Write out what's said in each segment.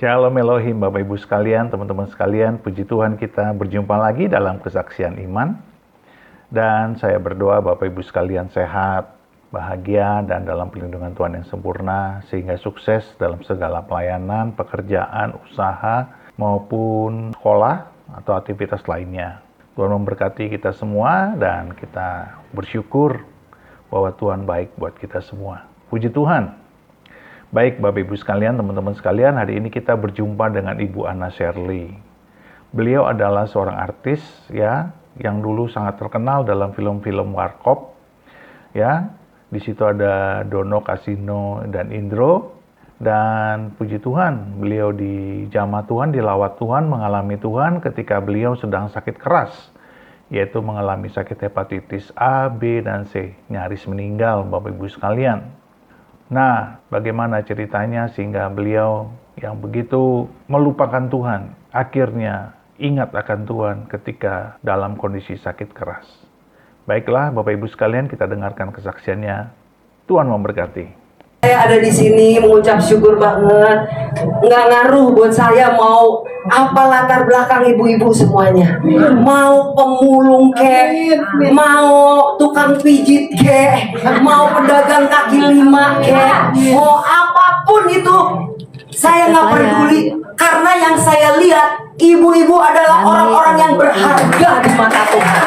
Shalom Elohim, Bapak Ibu sekalian, teman-teman sekalian, puji Tuhan kita berjumpa lagi dalam kesaksian iman. Dan saya berdoa Bapak Ibu sekalian sehat, bahagia, dan dalam perlindungan Tuhan yang sempurna, sehingga sukses dalam segala pelayanan, pekerjaan, usaha, maupun sekolah atau aktivitas lainnya. Tuhan memberkati kita semua dan kita bersyukur bahwa Tuhan baik buat kita semua. Puji Tuhan. Baik Bapak Ibu sekalian, teman-teman sekalian, hari ini kita berjumpa dengan Ibu Anna Shirley. Beliau adalah seorang artis ya, yang dulu sangat terkenal dalam film-film Warkop. Ya, di situ ada Dono, Kasino, dan Indro. Dan puji Tuhan, beliau dijamah Tuhan, dilawat Tuhan, mengalami Tuhan ketika beliau sedang sakit keras, yaitu mengalami sakit hepatitis A, B, dan C, nyaris meninggal Bapak Ibu sekalian. Nah, bagaimana ceritanya sehingga beliau yang begitu melupakan Tuhan, akhirnya ingat akan Tuhan ketika dalam kondisi sakit keras. Baiklah, Bapak Ibu sekalian, kita dengarkan kesaksiannya. Tuhan memberkati. Saya ada di sini mengucap syukur banget. Nggak ngaruh buat saya mau apa latar belakang ibu-ibu semuanya. Mau pemulung kek, mau tukang pijit kek, mau pedagang kaki lima kek, mau apapun itu, saya nggak peduli. Karena yang saya lihat, ibu-ibu adalah orang-orang yang berharga di mata Tuhan.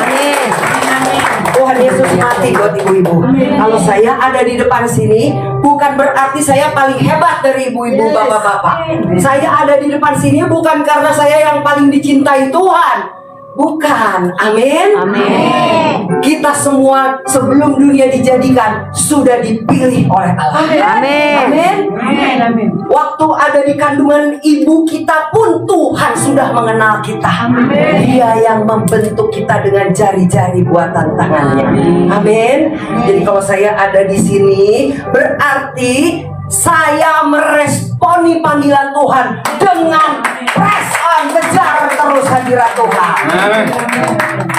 Tuhan Yesus mati buat ibu-ibu. Kalau saya ada di depan sini, bukan berarti saya paling hebat dari ibu-ibu, bapak-bapak. Saya ada di depan sini bukan karena saya yang paling dicintai Tuhan. Bukan, amin. Amin. Kita semua sebelum dunia dijadikan sudah dipilih oleh Allah. Amin. Amin. Amin. Waktu ada di kandungan ibu kita pun Tuhan sudah mengenal kita. Amin. Dia yang membentuk kita dengan jari-jari buatan tangannya. Amin. Jadi kalau saya ada di sini berarti saya meresponi panggilan Tuhan dengan press on, kejar terus hadirat Tuhan.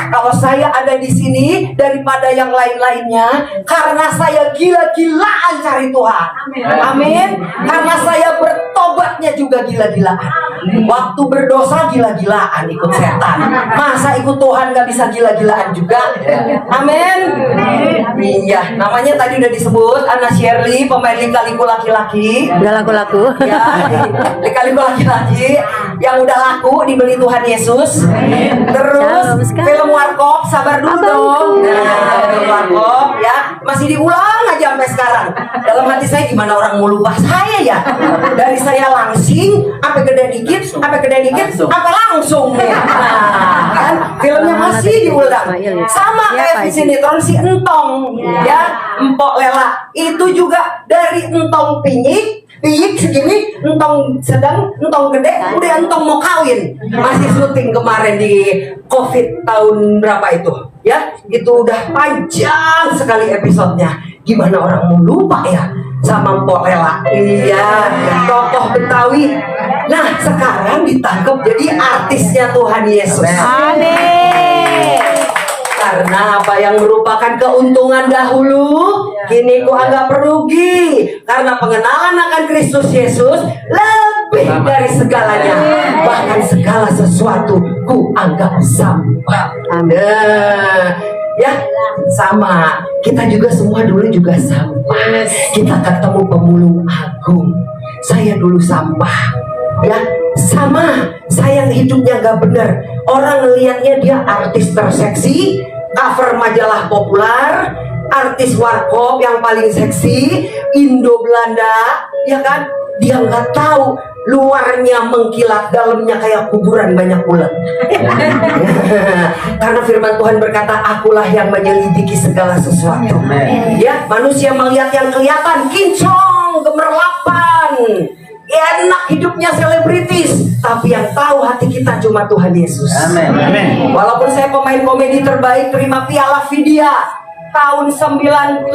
Kalau saya ada di sini daripada yang lain-lainnya, karena saya gila-gilaan cari Tuhan. Amin. Karena saya bertobatnya juga gila-gilaan. Waktu berdosa gila-gilaan ikut setan. Masa ikut Tuhan gak bisa gila-gilaan juga? Amin. Iya, namanya tadi udah disebut Anna Shirley, pemain lika-liku laki-laki. Udah laku-laku. Ya, lika-liku laki-laki yang udah laku dibeli Tuhan Yesus. Terus film Warkop, sabar dulu dong. Nah, film Warkop ya masih diulang aja sampai sekarang. Dalam hati saya, gimana orang mau lupa saya ya? Dari saya langsing sampai gede dikit, sampai langsung ya. Nah, kan filmnya masih diulang. Sama kayak sinetron si Entong ya, Empok Lela. Itu juga dari Entong piyik segini, entong sedang, entong gede, udah entong mau kawin. Masih syuting kemarin di COVID tahun berapa itu? Ya, itu udah panjang sekali episodenya. Gimana orang mau lupa ya sama Mpok Lela? Iya, tokoh Betawi. Nah, sekarang ditangkap jadi artisnya Tuhan Yesus. Amin. Karena apa yang merupakan keuntungan dahulu, kini ku anggap rugi. Karena pengenalan akan Kristus Yesus lebih dari segalanya. Bahkan segala sesuatu ku anggap sampah. Ya, sama. Kita juga semua dulu juga sampah. Kita ketemu pemulung agung. Saya dulu sampah. Ya, sama. Saya hidupnya gak benar. Orang ngelihatnya dia artis terseksi, cover majalah populer, artis Warkop yang paling seksi, Indo Belanda, ya kan? Dia nggak tahu luarnya mengkilat, dalamnya kayak kuburan banyak ulat. Karena firman Tuhan berkata, akulah yang menyelidiki segala sesuatu. Ya, manusia melihat yang kelihatan, kinclong, gemerlapan, enak hidupnya selebritis, tapi yang tahu hati kita cuma Tuhan Yesus. Amin. Walaupun saya pemain komedi terbaik, terima Piala Vidya tahun 97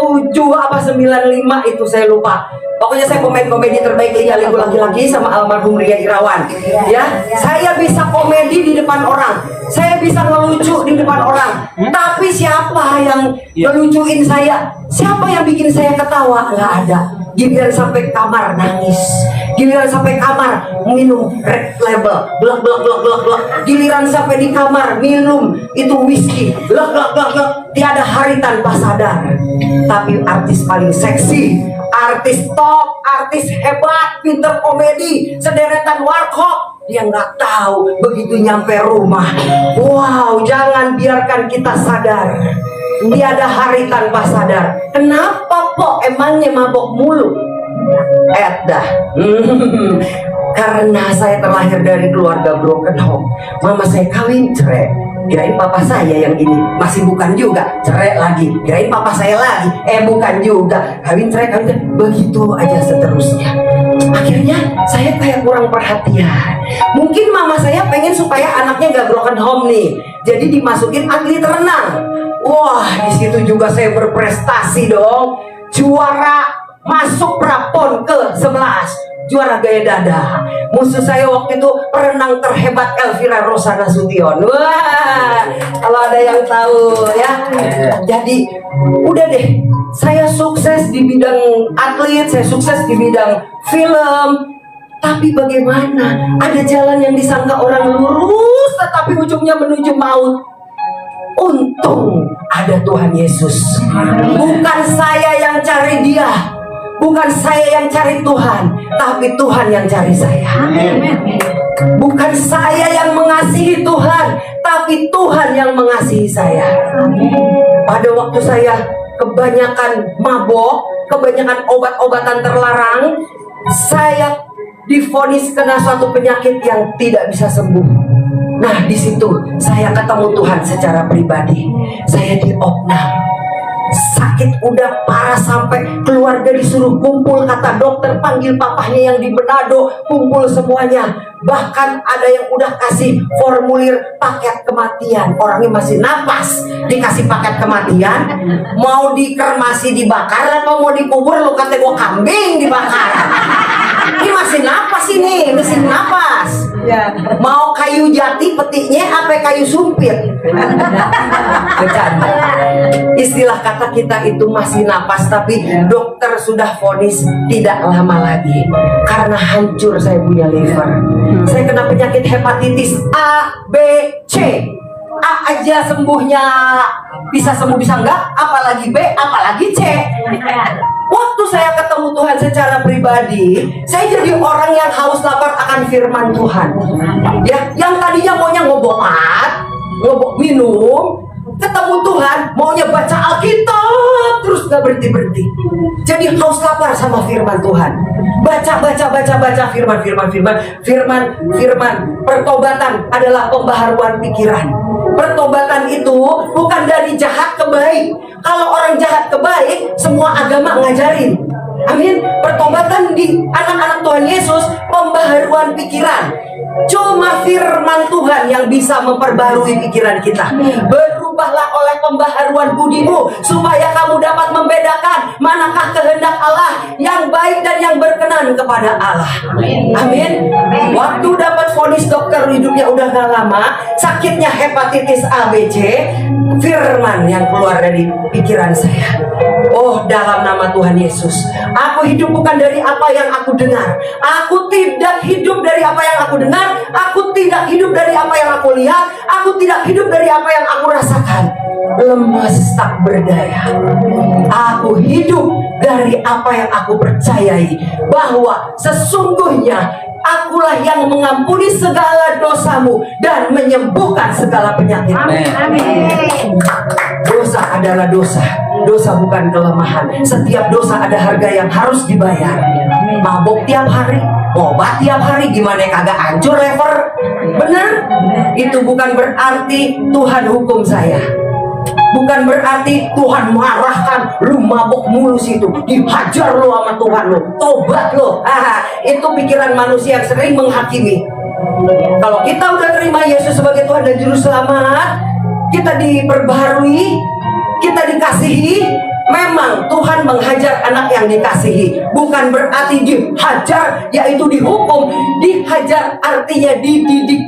apa 95 itu saya lupa. Pokoknya saya pemain komedi terbaik lika-liku laki-laki sama almarhum Ria Irawan. Ya, saya bisa komedi di depan orang, saya bisa ngelucu di depan orang. Tapi siapa yang ngelucuin saya? Siapa yang bikin saya ketawa? Nggak ada. Giliran sampai kamar nangis, Giliran sampai kamar minum red label, blak blak blak blak blak. Giliran sampai di kamar minum itu whisky, blak blak blak blak. Tiada hari tanpa sadar. Tapi artis paling seksi, artis top, artis hebat, pinter komedi, sederetan warkop, dia nggak tahu begitu nyampe rumah. Wow, jangan biarkan kita sadar. Tiada hari tanpa sadar. Kenapa kok emangnya mabok mulu? Dah. Karena saya terlahir dari keluarga broken home. Mama saya kawin cerai. Kirain papa saya yang ini, masih bukan juga, cerai lagi. Kirain papa saya lagi, bukan juga, kawin cerai, kawin cerai. Begitu aja seterusnya. Akhirnya saya kayak kurang perhatian. Mungkin mama saya pengen supaya anaknya gak broken home nih, jadi dimasukin atlet renang. Wah, di situ juga saya berprestasi dong. Juara masuk prapon ke-11, juara gaya dada. Musuh saya waktu itu perenang terhebat Elvira Rosa Nasution. Wah, kalau ada yang tahu ya. Jadi udah deh, saya sukses di bidang atlet, saya sukses di bidang film. Tapi bagaimana? Ada jalan yang disangka orang lurus, tetapi ujungnya menuju maut. Untung ada Tuhan Yesus. Bukan saya yang cari dia, bukan saya yang cari Tuhan, tapi Tuhan yang cari saya. Bukan saya yang mengasihi Tuhan, tapi Tuhan yang mengasihi saya. Pada waktu saya kebanyakan mabok, kebanyakan obat-obatan terlarang, saya divonis kena suatu penyakit yang tidak bisa sembuh. Nah, di situ saya ketemu Tuhan secara pribadi. Saya diopnam. Sakit udah parah sampai keluarga disuruh kumpul, kata dokter panggil papahnya yang di Manado, kumpul semuanya. Bahkan ada yang udah kasih formulir paket kematian, orangnya masih napas, dikasih paket kematian. Mau dikremasi dibakar apa mau dikubur, lu kata gua kambing dibakar. Ini masih napas, ini mesin napas. Mau kayu jati petiknya apa kayu sumpit? Bercanda. Istilah kata kita itu masih napas, tapi dokter sudah vonis tidak lama lagi. Karena hancur saya punya liver. Saya kena penyakit hepatitis A, B, C. A aja sembuhnya bisa sembuh bisa enggak, apalagi B, apalagi C. Waktu saya ketemu Tuhan secara pribadi, saya jadi orang yang haus lapar akan firman Tuhan. Ya, yang tadinya maunya ngobokat, ngobok minum, ketemu Tuhan maunya baca Alkitab terus gak berhenti. Jadi haus lapar sama firman Tuhan. Baca firman. Pertobatan adalah pembaharuan pikiran. Pertobatan itu bukan dari jahat ke baik. Kalau orang jahat ke baik, semua agama ngajarin. Amin. Pertobatan di anak-anak Tuhan Yesus, pembaharuan pikiran. Cuma firman Tuhan yang bisa memperbarui pikiran kita. Berubahlah oleh pembaharuan budimu, supaya kamu dapat membedakan manakah kehendak Allah yang baik dan yang berkenan kepada Allah. Amin. Waktu dapat vonis dokter hidupnya udah gak lama, sakitnya hepatitis A, B, C, firman yang keluar dari pikiran saya. Oh, dalam nama Tuhan Yesus, aku hidup bukan dari apa yang aku dengar. Aku tidak hidup dari apa yang aku dengar. Aku tidak hidup dari apa yang aku lihat. Aku tidak hidup dari apa yang aku rasakan. Lemas tak berdaya. Aku hidup dari apa yang aku percayai, bahwa sesungguhnya akulah yang mengampuni segala dosamu dan menyembuhkan segala penyakit. Amin. Dosa adalah dosa. Dosa bukan kelemahan. Setiap dosa ada harga yang harus dibayar. Mabok tiap hari, obat tiap hari, gimana kagak hancur lever? Benar? Itu bukan berarti Tuhan hukum saya. Bukan berarti Tuhan marahkan, lu mabok mulu situ, dihajar lu sama Tuhan lu, tobat lu. Itu pikiran manusia yang sering menghakimi. Kalau kita udah terima Yesus sebagai Tuhan dan Juru Selamat, kita diperbaharui, kita dikasihi. Memang Tuhan menghajar anak yang dikasihi, bukan berarti dihajar yaitu dihukum. Dihajar artinya dididik,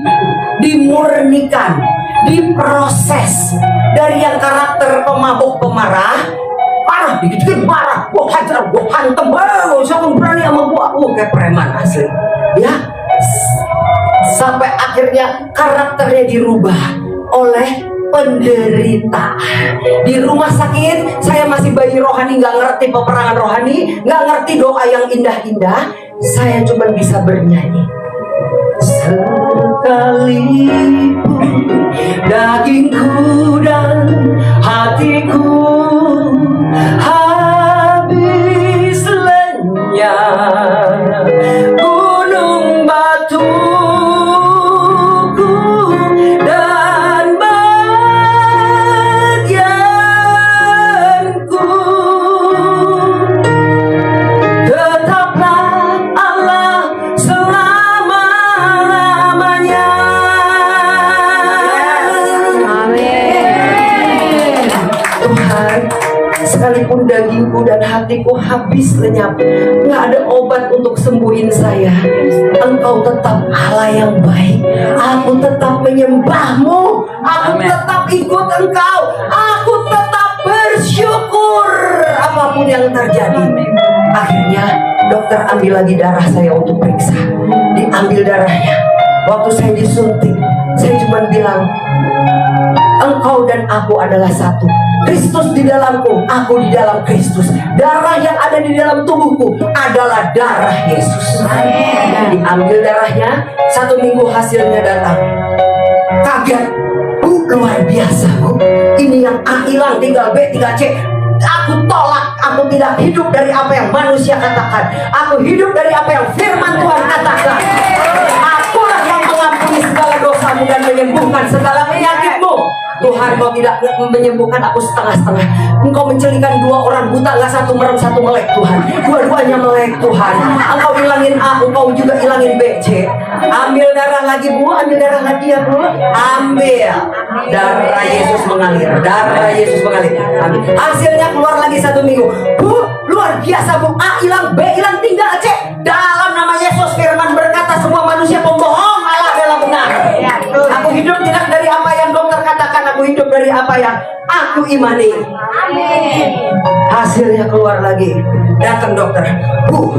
dimurnikan, diproses. Dari yang karakter pemabuk pemarah, parah, dikit-dikit marah, gua hajar, gua hantem, siapa berani sama gua, kayak preman asli. Ya, sampai akhirnya karakternya dirubah oleh penderitaan. Di rumah sakit, saya masih bayi rohani, nggak ngerti peperangan rohani, nggak ngerti doa yang indah-indah. Saya cuma bisa bernyanyi. Sekalipun dagingku dan hatiku habis lenyap, gunung batuku dan bagianku, tetaplah Allah selama-lamanya. Amin. Tuhan, sekalipun dagingku dan hatiku habis lenyap, nggak ada obat untuk sembuhin saya, Engkau tetap Allah yang baik. Aku tetap menyembahmu, aku tetap ikut Engkau, aku tetap bersyukur apapun yang terjadi. Akhirnya dokter ambil lagi darah saya untuk periksa. Diambil darahnya. Waktu saya disuntik, saya cuma bilang, Engkau dan aku adalah satu. Kristus di dalamku, aku di dalam Kristus. Darah yang ada di dalam tubuhku adalah darah Yesus. Diambil darahnya, 1 minggu hasilnya datang. Kaget, Bu, luar biasa, Bu. Ini yang A hilang, tinggal B, tinggal C. Aku tolak, aku tidak hidup dari apa yang manusia katakan. Aku hidup dari apa yang firman Tuhan katakan. Akulah yang mengampuni segala dosamu dan menyembuhkan segala penyakitmu. Tuhan, Kau tidak menyembuhkan aku setengah-setengah. Engkau mencelikan 2 orang buta, gak satu merem satu melek, Tuhan. Dua-duanya melek, Tuhan. Engkau hilangin A, Engkau juga hilangin B, C. Ambil darah lagi, Bu. Ambil darah lagi ya, Bu. Ambil. Darah Yesus mengalir. Darah Yesus mengalir. Ambil. Hasilnya keluar lagi 1 minggu. Bu, luar biasa, Bu. A hilang, B hilang, tinggal C. Dalam nama Yesus, firman berkata semua manusia pembohong, Allah adalah benar. Aku hidup tidak dari apa yang dokter katakan, aku hidup dari apa yang aku imani. Hasilnya keluar lagi. Datang dokter, Bu,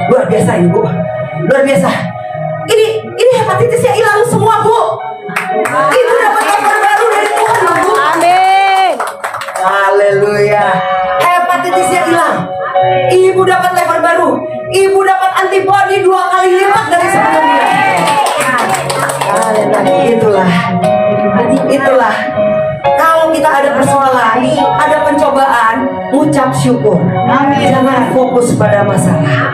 luar biasa ini, Bu. Luar biasa. Ini hepatitisnya hilang semua, Bu. Ibu dapat kabar baru dari Tuhan, Bu. Amin. Haleluya. Hepatitisnya hilang. Ibu dapat level baru. Ibu dapat antibodi 2 kali lipat dari sebelumnya. Itulah. Kalau kita ada persoalan, ada pencobaan, ucap syukur. Jangan fokus pada masalah.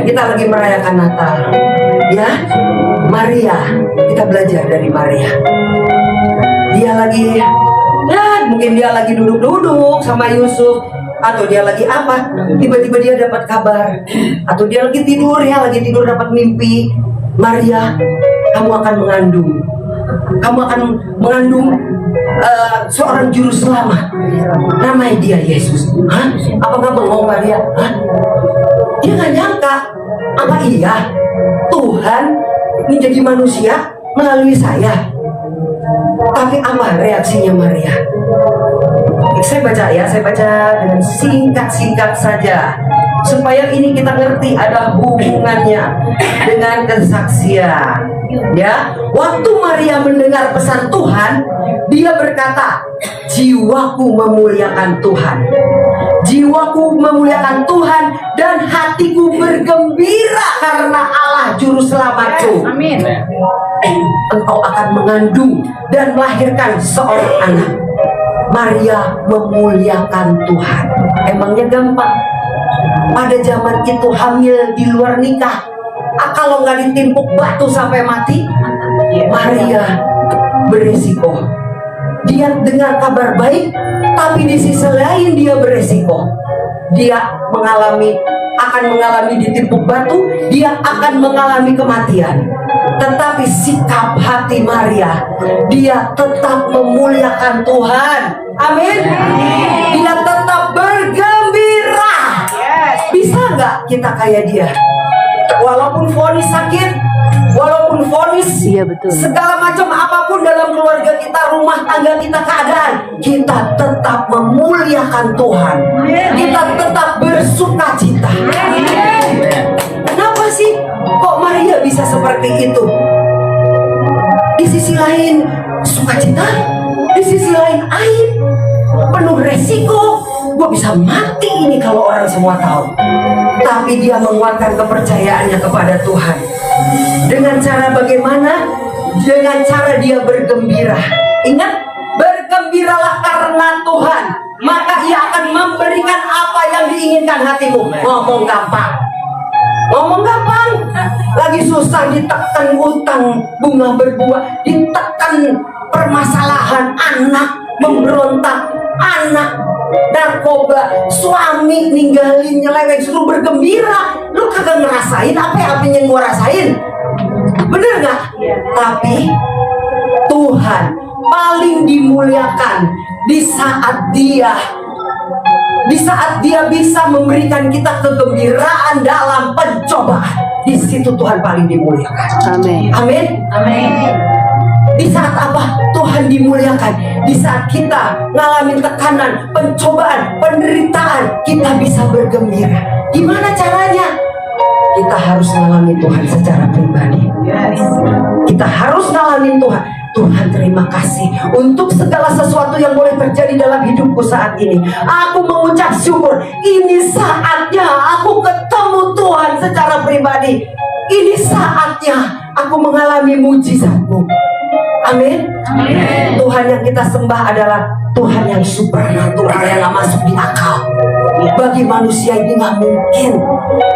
Kita lagi merayakan Natal. Ya, Maria. Kita belajar dari Maria. Dia lagi, mungkin dia lagi duduk-duduk sama Yusuf, atau dia lagi apa? Tiba-tiba dia dapat kabar, atau dia lagi tidur dapat mimpi. Maria, kamu akan mengandung. Kamu akan mengandung seorang juru selamat. Namanya dia Yesus. Hah? Apa nggak bengong Maria? Hah? Dia nggak nyangka. Apa iya Tuhan menjadi manusia melalui saya? Tapi apa reaksinya Maria? Saya baca dengan singkat-singkat saja, supaya ini kita ngerti ada hubungannya dengan kesaksian. Ya, waktu Maria mendengar pesan Tuhan, dia berkata, jiwaku memuliakan Tuhan. Jiwaku memuliakan Tuhan dan hatiku bergembira karena Allah juru selamatku. Amin. Engkau akan mengandung dan melahirkan seorang anak. Maria memuliakan Tuhan. Emangnya gampang? Pada zaman itu hamil di luar nikah, kalau nggak ditimpuk batu sampai mati, Maria beresiko. Dia dengar kabar baik, tapi di sisi lain dia beresiko. Dia akan mengalami ditimpuk batu, dia akan mengalami kematian. Tetapi sikap hati Maria, dia tetap memuliakan Tuhan. Amin. Dia tetap bergembira. Bisa nggak kita kayak dia? Walaupun vonis sakit, walaupun vonis segala macam apapun dalam keluarga kita, rumah tangga kita, keadaan, kita tetap memuliakan Tuhan. Kita tetap bersuka cita. Kenapa sih? lain sukacita, di sisi lain aib, penuh resiko. Gue bisa mati ini kalau orang semua tahu. Tapi dia menguatkan kepercayaannya kepada Tuhan. Dengan cara bagaimana? Dengan cara dia bergembira. Ingat, bergembiralah karena Tuhan, maka ia akan memberikan apa yang diinginkan hatimu. Ngomong gampang. Ngomong gampang. Lagi susah ditekan utang bunga berbuah, ditekan permasalahan anak memberontak, anak narkoba, suami ninggalin, nyeleweng, suruh bergembira. Lu kagak ngerasain apa yang gua rasain, bener gak? Tapi Tuhan paling dimuliakan di saat dia bisa memberikan kita kegembiraan dalam pencobaan. Di situ Tuhan paling dimuliakan. Amin. Amin. Amin. Di saat apa Tuhan dimuliakan? Di saat kita ngalamin tekanan, pencobaan, penderitaan, kita bisa bergembira. Gimana caranya? Kita harus ngalamin Tuhan secara pribadi. Kita harus ngalamin Tuhan. Tuhan, terima kasih untuk segala sesuatu yang boleh terjadi dalam hidupku saat ini. Aku mengucap syukur. Ini saatnya aku ketemu Tuhan secara pribadi. Ini saatnya aku mengalami mujizat-Mu. Amin. Amin. Tuhan yang kita sembah adalah Tuhan yang supranatural, yang gak masuk di akal. Bagi manusia ini gak mungkin.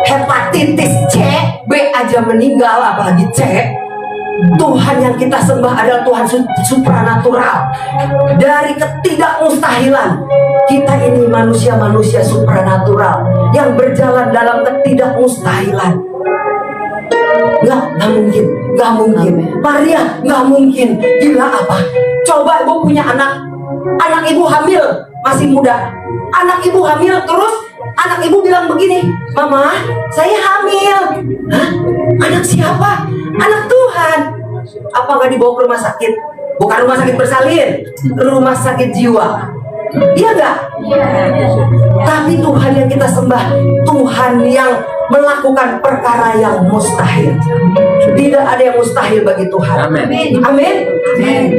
Hepatitis C, B aja meninggal, apalagi C. Tuhan yang kita sembah adalah Tuhan supranatural. Dari ketidakmustahilan, kita ini manusia-manusia supranatural yang berjalan dalam ketidakmustahilan. Gak mungkin. Maria, gak mungkin. Gila apa? Coba ibu punya anak ibu hamil, masih muda. Anak ibu hamil, terus anak ibu bilang begini, Mama, saya hamil. Hah? Anak siapa? Anak Tuhan. Apa gak dibawa ke rumah sakit? Bukan rumah sakit bersalin, rumah sakit jiwa. Iya gak? Tapi Tuhan yang kita sembah, Tuhan yang melakukan perkara yang mustahil. Tidak ada yang mustahil bagi Tuhan. Amin. Amin.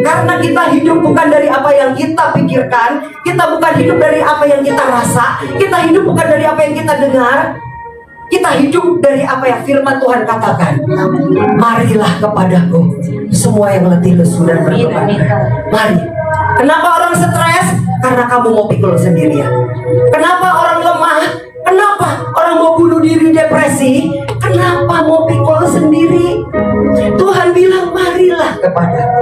Karena kita hidup bukan dari apa yang kita pikirkan, kita bukan hidup dari apa yang kita rasa, kita hidup bukan dari apa yang kita dengar, kita hidup dari apa yang firman Tuhan katakan. Marilah kepadaku semua yang letih lesu dan berbeban. Mari. Kenapa orang stres? Karena kamu mau pikul sendirian. Kenapa orang lemah? Kenapa orang mau bunuh diri, depresi? Kenapa mau pikul sendiri? Tuhan bilang, marilah kepadaku.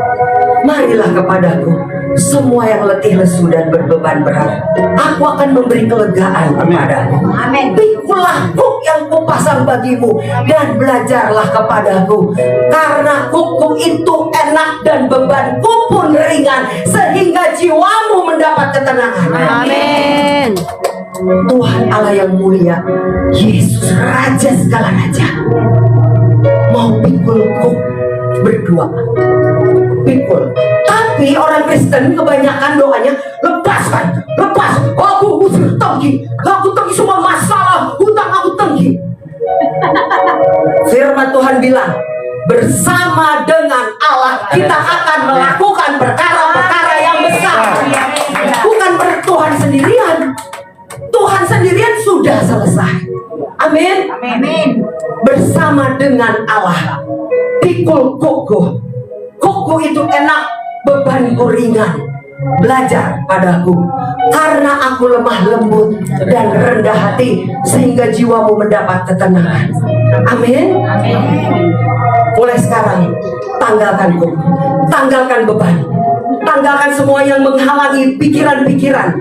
Marilah kepadaku semua yang letih lesu dan berbeban berat. Aku akan memberi kelegaan kepadamu. Amin. Pikulah kuk yang kupasang bagimu dan belajarlah kepadaku. Karena kuku itu enak dan bebanku pun ringan, sehingga jiwamu mendapat ketenangan. Amin. Tuhan Allah yang mulia, Yesus Raja segala raja, mau pikul kuk berdua. Pikul. Tapi orang Kristen kebanyakan doanya lepaskan, lepas. Aku usir tangki, aku tangki semua masalah, hutang aku tangki. Firman Tuhan bilang, bersama dengan Allah kita akan melakukan perkara-perkara yang besar. Bukan Tuhan sendirian. Tuhan sendirian sudah selesai. Amin. Amin. Bersama dengan Allah. Pikul koko. Koko itu enak, bebanku ringan. Belajar padaku, karena aku lemah lembut dan rendah hati, sehingga jiwamu mendapat ketenangan. Amin. Amin. Mulai sekarang, tanggalkan koko, tanggalkan beban, tanggalkan semua yang menghalangi pikiran-pikiran.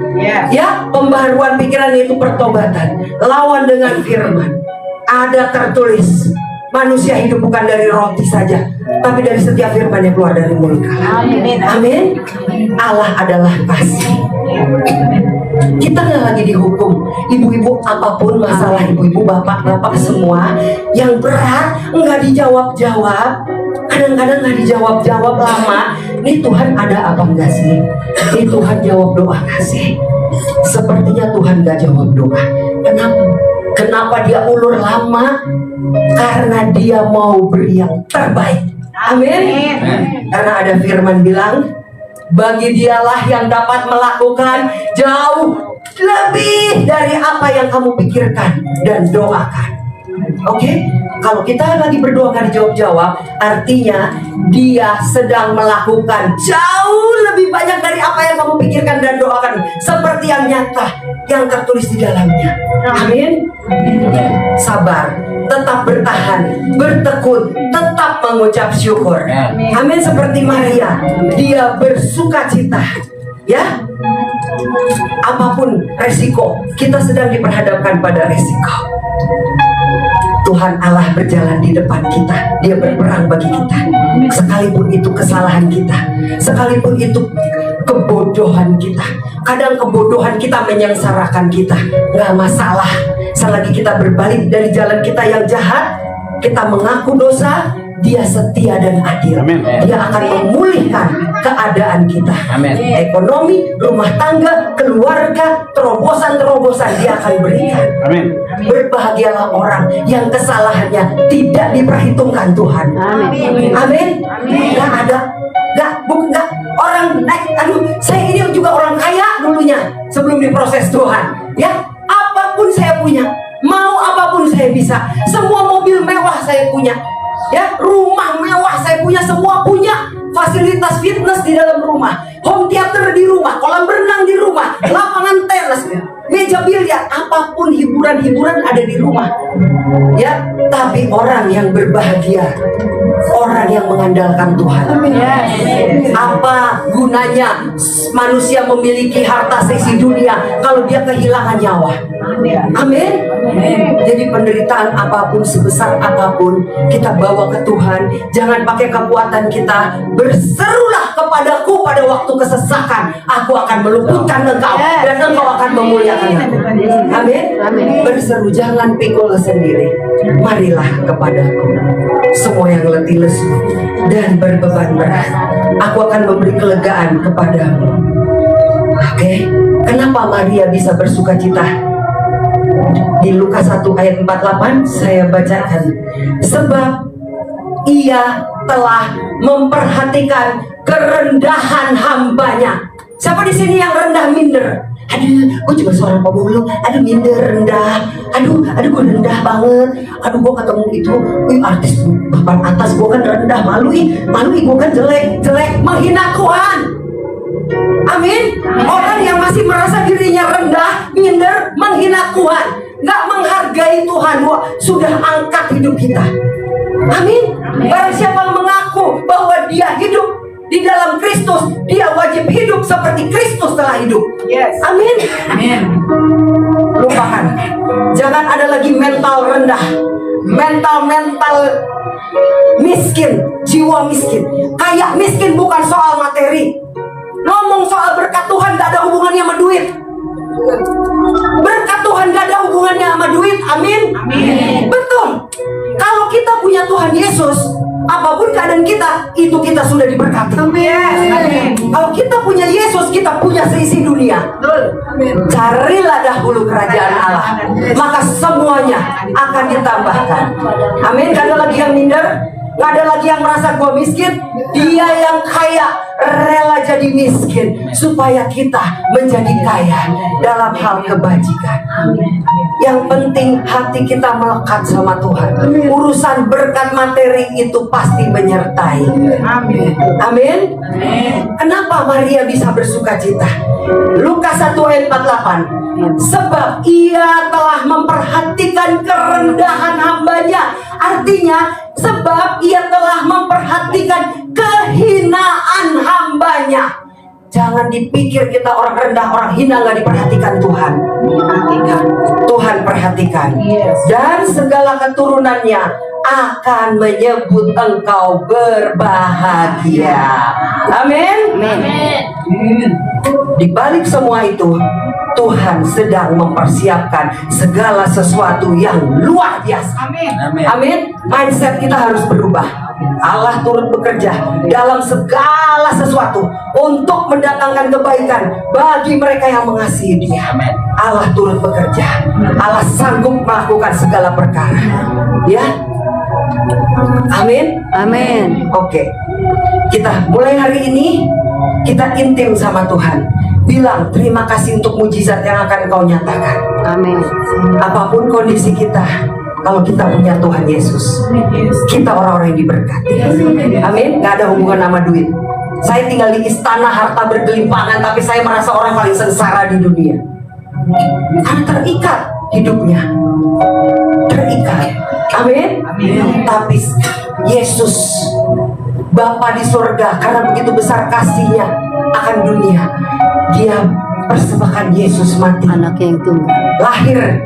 Ya, pembaharuan pikiran itu pertobatan. Lawan dengan firman. Ada tertulis, manusia hidup bukan dari roti saja, tapi dari setiap firman yang keluar dari mulut Allah. Amin. Amin. Allah adalah kasih. Kita nggak lagi dihukum. Ibu-ibu, apapun masalah ibu-ibu, bapak-bapak semua yang berat nggak dijawab-jawab, kadang-kadang nggak dijawab-jawab lama. Ini Tuhan ada apa enggak sih? Ini Tuhan jawab doa nggak sih? Sepertinya Tuhan nggak jawab doa. Kenapa? Kenapa dia ulur lama? Karena dia mau beri yang terbaik. Amin. Karena ada firman bilang, bagi dialah yang dapat melakukan jauh lebih dari apa yang kamu pikirkan dan doakan. Oke, kalau kita lagi berdoa gak dijawab-jawab, artinya dia sedang melakukan jauh lebih banyak dari apa yang kamu pikirkan dan doakan, seperti yang nyata yang tertulis di dalamnya. Amin. Sabar, tetap bertahan, bertekun, tetap mengucap syukur. Amin. Seperti Maria, dia bersuka cita. Ya, apapun resiko, kita sedang diperhadapkan pada resiko. Tuhan Allah berjalan di depan kita. Dia berperang bagi kita. Sekalipun itu kesalahan kita, sekalipun itu kebodohan kita. Kadang kebodohan kita menyengsarakan kita. Gak masalah, selagi kita berbalik dari jalan kita yang jahat, kita mengaku dosa, Dia setia dan adil. Amin. Dia akan memulihkan keadaan kita. Amin. Ekonomi, rumah tangga, keluarga, terobosan-terobosan Dia akan berikan. Amin. Berbahagialah orang yang kesalahannya tidak diperhitungkan Tuhan. Amin. Amin. Nggak ada, nggak orang naik. Aduh, saya ini juga orang kaya dulunya sebelum diproses Tuhan. Ya, apapun saya punya, mau apapun saya bisa. Semua mobil mewah saya punya. Ya, rumah mewah saya punya, semua punya. Fasilitas fitness di dalam rumah, home theater di rumah, kolam berenang di rumah, lapangan tenis, meja biliar, apapun hiburan-hiburan ada di rumah. Ya, tapi orang yang berbahagia, orang yang mengandalkan Tuhan. Apa gunanya manusia memiliki harta seisi dunia kalau dia kehilangan nyawa? Amin. Jadi penderitaan apapun, sebesar apapun, kita bawa ke Tuhan. Jangan pakai kekuatan kita. Berserulah kepadaku pada waktu kesesakan. Aku akan meluputkan engkau dan engkau akan memuliakan aku. Amin. Berseru, jangan pikul sendiri. Marilah kepadaku, semua yang letih lesu dan berbeban berat, aku akan memberi kelegaan kepadamu. Oke, kenapa Maria bisa bersuka cita? Di Lukas 1 ayat 48 saya bacakan. Sebab ia telah memperhatikan kerendahan hambanya. Siapa di sini yang rendah minder? Aduh, gue cuma seorang pemulung. Aduh, minder, rendah. Aduh, gue rendah banget. Aduh, gue ketemu itu, artis papan atas, gue kan rendah. Malu, gue kan jelek, menghina Tuhan. Amin. Orang yang masih merasa dirinya rendah, minder, menghina Tuhan, nggak menghargai Tuhan. Wah, sudah angkat hidup kita. Amin. Barang siapa mengaku bahwa dia hidup di dalam Kristus, dia wajib hidup seperti Kristus telah hidup. Yes. Amin. Lupakan. Jangan ada lagi mental rendah, mental miskin, jiwa miskin. Kayak miskin bukan soal materi. Ngomong soal berkat Tuhan gak ada hubungannya sama duit. Berkat Tuhan gak ada hubungannya sama duit. Amin. Betul. Kalau kita punya Tuhan Yesus, apapun keadaan kita, itu kita sudah diberkati. Amin. Kalau kita punya Yesus, kita punya seisi dunia. Carilah dahulu kerajaan Allah, maka semuanya akan ditambahkan. Amin. Gak ada lagi yang minder, gak ada lagi yang merasa gue miskin. Dia yang kaya rela jadi miskin supaya kita menjadi kaya dalam hal kebajikan. Yang penting hati kita melekat sama Tuhan. Urusan berkat materi itu pasti menyertai. Amin. Kenapa Maria bisa bersuka cita? Lukas 1 ayat 48. Sebab ia telah memperhatikan kerendahan hambanya. Artinya, sebab ia telah memperhatikan kehinaan hambanya. Jangan dipikir kita orang rendah, orang hina gak diperhatikan Tuhan. Tuhan perhatikan. Dan segala keturunannya akan menyebut engkau berbahagia. Amin. Di balik semua itu, Tuhan sedang mempersiapkan segala sesuatu yang luar biasa. Amin. Mindset kita harus berubah. Allah turut bekerja dalam segala sesuatu untuk mendatangkan kebaikan bagi mereka yang mengasihi Dia. Allah turut bekerja. Allah sanggup melakukan segala perkara. Ya. Amin. Amin. Oke. Kita mulai hari ini kita intim sama Tuhan. Bilang terima kasih untuk mujizat yang akan Kau nyatakan. Amin. Apapun kondisi kita, kalau kita punya Tuhan Yesus, kita orang-orang yang diberkati. Amin. Gak ada hubungan sama duit. Saya tinggal di istana harta bergelimpangan, tapi saya merasa orang paling sengsara di dunia. Karena terikat hidupnya, terikat. Amin. Tapi Yesus Bapa di surga, karena begitu besar kasihnya akan dunia, Dia persembahkan Yesus mati, Anak yang tunggal. lahir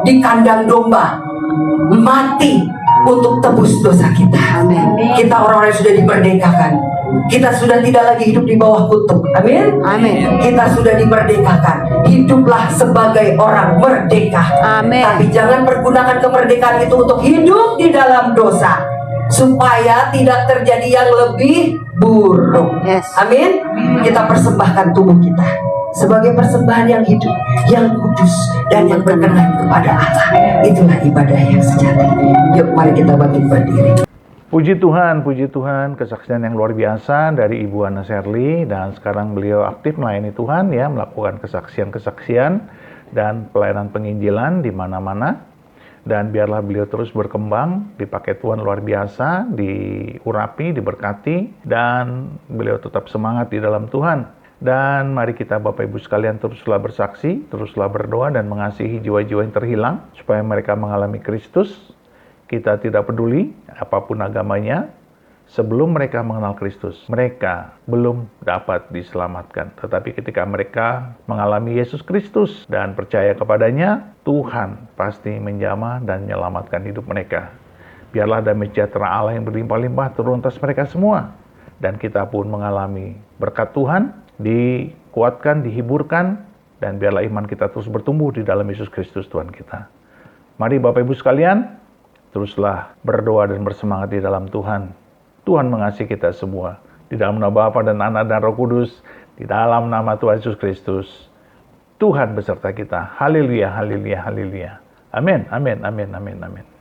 di kandang domba, mati untuk tebus dosa kita. Amin. Kita orang-orang yang sudah dimerdekakan. Kita sudah tidak lagi hidup di bawah kutuk. Amin. Amin. Kita sudah dimerdekakan. Hiduplah sebagai orang merdeka. Amin. Tapi jangan pergunakan kemerdekaan itu untuk hidup di dalam dosa, supaya tidak terjadi yang lebih buruk. Yes. Amin. Kita persembahkan tubuh kita sebagai persembahan yang hidup, yang kudus, dan yang berkenan kepada Allah. Itulah ibadah yang sejati. Yuk, mari kita bangkit berdiri. Puji Tuhan, kesaksian yang luar biasa dari Ibu Ana Sherly, dan sekarang beliau aktif melayani Tuhan ya, melakukan kesaksian-kesaksian dan pelayanan penginjilan di mana-mana. Dan biarlah beliau terus berkembang, dipakai Tuhan luar biasa, diurapi, diberkati, dan beliau tetap semangat di dalam Tuhan. Dan mari kita Bapak Ibu sekalian teruslah bersaksi, teruslah berdoa dan mengasihi jiwa-jiwa yang terhilang, supaya mereka mengalami Kristus. Kita tidak peduli apapun agamanya, sebelum mereka mengenal Kristus, mereka belum dapat diselamatkan. Tetapi ketika mereka mengalami Yesus Kristus dan percaya kepadanya, Tuhan pasti menjamah dan menyelamatkan hidup mereka. Biarlah damai sejahtera Allah yang berlimpah-limpah turun atas mereka semua. Dan kita pun mengalami berkat Tuhan, dikuatkan, dihiburkan, dan biarlah iman kita terus bertumbuh di dalam Yesus Kristus Tuhan kita. Mari Bapak Ibu sekalian, teruslah berdoa dan bersemangat di dalam Tuhan. Tuhan mengasihi kita semua. Di dalam nama Bapa dan Anak dan Roh Kudus, di dalam nama Tuhan Yesus Kristus, Tuhan beserta kita. Haleluya, haleluya, haleluya. Amin, amin, amin, amin, amin.